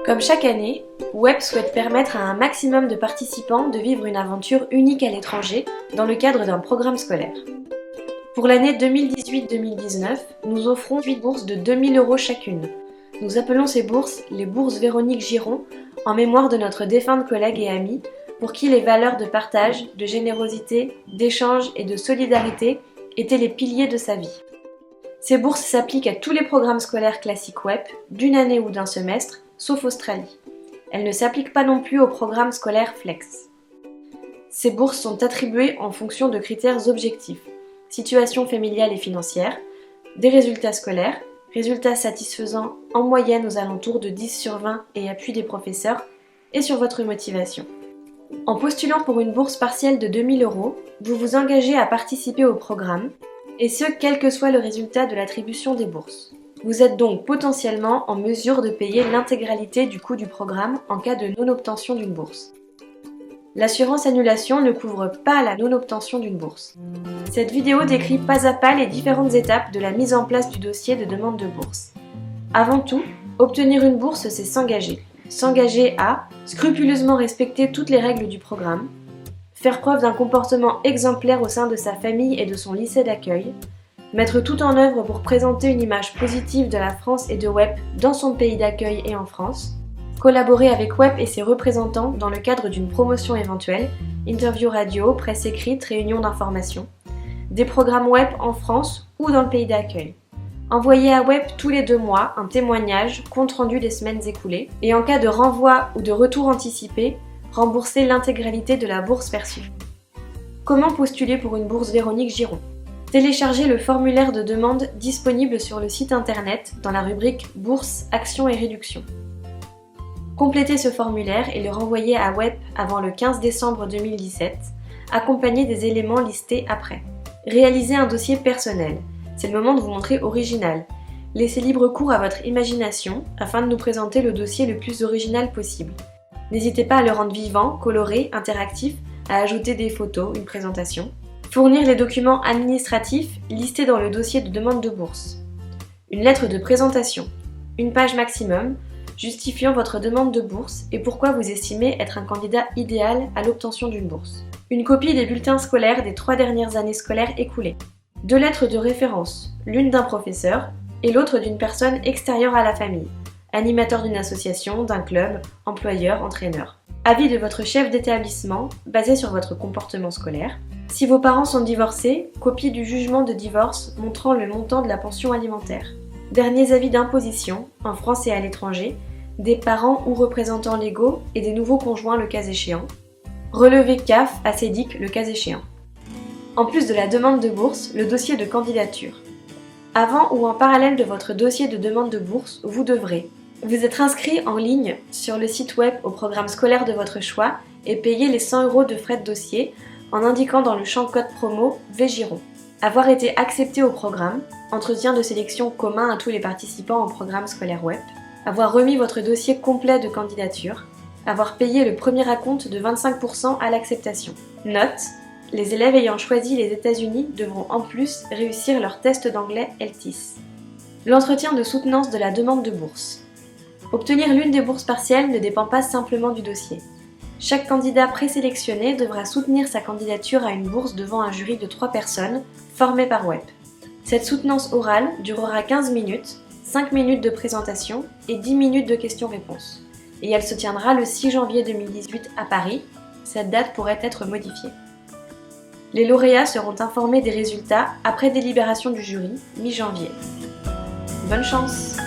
Comme chaque année, WEP souhaite permettre à un maximum de participants de vivre une aventure unique à l'étranger dans le cadre d'un programme scolaire. Pour l'année 2018-2019, nous offrons 8 bourses de 2 000 € chacune. Nous appelons ces bourses les bourses Véronique Giron, en mémoire de notre défunte collègue et amie, pour qui les valeurs de partage, de générosité, d'échange et de solidarité étaient les piliers de sa vie. Ces bourses s'appliquent à tous les programmes scolaires classiques WEP, d'une année ou d'un semestre, sauf Australie. Elles ne s'appliquent pas non plus au programme scolaire Flex. Ces bourses sont attribuées en fonction de critères objectifs: situation familiale et financière, des résultats scolaires, résultats satisfaisants en moyenne aux alentours de 10 sur 20 et appui des professeurs, et sur votre motivation. En postulant pour une bourse partielle de 2 000 €, vous vous engagez à participer au programme, et ce, quel que soit le résultat de l'attribution des bourses. Vous êtes donc potentiellement en mesure de payer l'intégralité du coût du programme en cas de non-obtention d'une bourse. L'assurance annulation ne couvre pas la non-obtention d'une bourse. Cette vidéo décrit pas à pas les différentes étapes de la mise en place du dossier de demande de bourse. Avant tout, obtenir une bourse, c'est s'engager. S'engager à scrupuleusement respecter toutes les règles du programme, faire preuve d'un comportement exemplaire au sein de sa famille et de son lycée d'accueil, mettre tout en œuvre pour présenter une image positive de la France et de WEP dans son pays d'accueil et en France, collaborer avec WEP et ses représentants dans le cadre d'une promotion éventuelle, interview radio, presse écrite, réunion d'information, des programmes WEP en France ou dans le pays d'accueil. Envoyer à WEP tous les 2 mois un témoignage, compte rendu des semaines écoulées, et en cas de renvoi ou de retour anticipé, rembourser l'intégralité de la bourse perçue. Comment postuler pour une bourse Véronique Giron ? Téléchargez le formulaire de demande disponible sur le site internet dans la rubrique Bourse, Actions et Réductions. Complétez ce formulaire et le renvoyez à WEP avant le 15 décembre 2017, accompagné des éléments listés après. Réalisez un dossier personnel. C'est le moment de vous montrer original. Laissez libre cours à votre imagination afin de nous présenter le dossier le plus original possible. N'hésitez pas à le rendre vivant, coloré, interactif, à ajouter des photos, une présentation. Fournir les documents administratifs listés dans le dossier de demande de bourse. Une lettre de présentation, une page maximum, justifiant votre demande de bourse et pourquoi vous estimez être un candidat idéal à l'obtention d'une bourse. Une copie des bulletins scolaires des 3 dernières années scolaires écoulées. 2 lettres de référence, l'une d'un professeur et l'autre d'une personne extérieure à la famille, animateur d'une association, d'un club, employeur, entraîneur. Avis de votre chef d'établissement, basé sur votre comportement scolaire. Si vos parents sont divorcés, copie du jugement de divorce montrant le montant de la pension alimentaire. Derniers avis d'imposition, en France et à l'étranger, des parents ou représentants légaux et des nouveaux conjoints le cas échéant. Relevé CAF à CEDIC le cas échéant. En plus de la demande de bourse, le dossier de candidature. Avant ou en parallèle de votre dossier de demande de bourse, vous devrez vous être inscrit en ligne sur le site web au programme scolaire de votre choix et payer les 100 € de frais de dossier en indiquant dans le champ code promo VGiron. Avoir été accepté au programme, entretien de sélection commun à tous les participants au programme scolaire WEP. Avoir remis votre dossier complet de candidature. Avoir payé le premier acompte de 25% à l'acceptation. Note: les élèves ayant choisi les États-Unis devront en plus réussir leur test d'anglais LTIS. L'entretien de soutenance de la demande de bourse. Obtenir l'une des bourses partielles ne dépend pas simplement du dossier. Chaque candidat présélectionné devra soutenir sa candidature à une bourse devant un jury de 3 personnes, formées par WEP. Cette soutenance orale durera 15 minutes, 5 minutes de présentation et 10 minutes de questions-réponses. Et elle se tiendra le 6 janvier 2018 à Paris. Cette date pourrait être modifiée. Les lauréats seront informés des résultats après délibération du jury, mi-janvier. Bonne chance!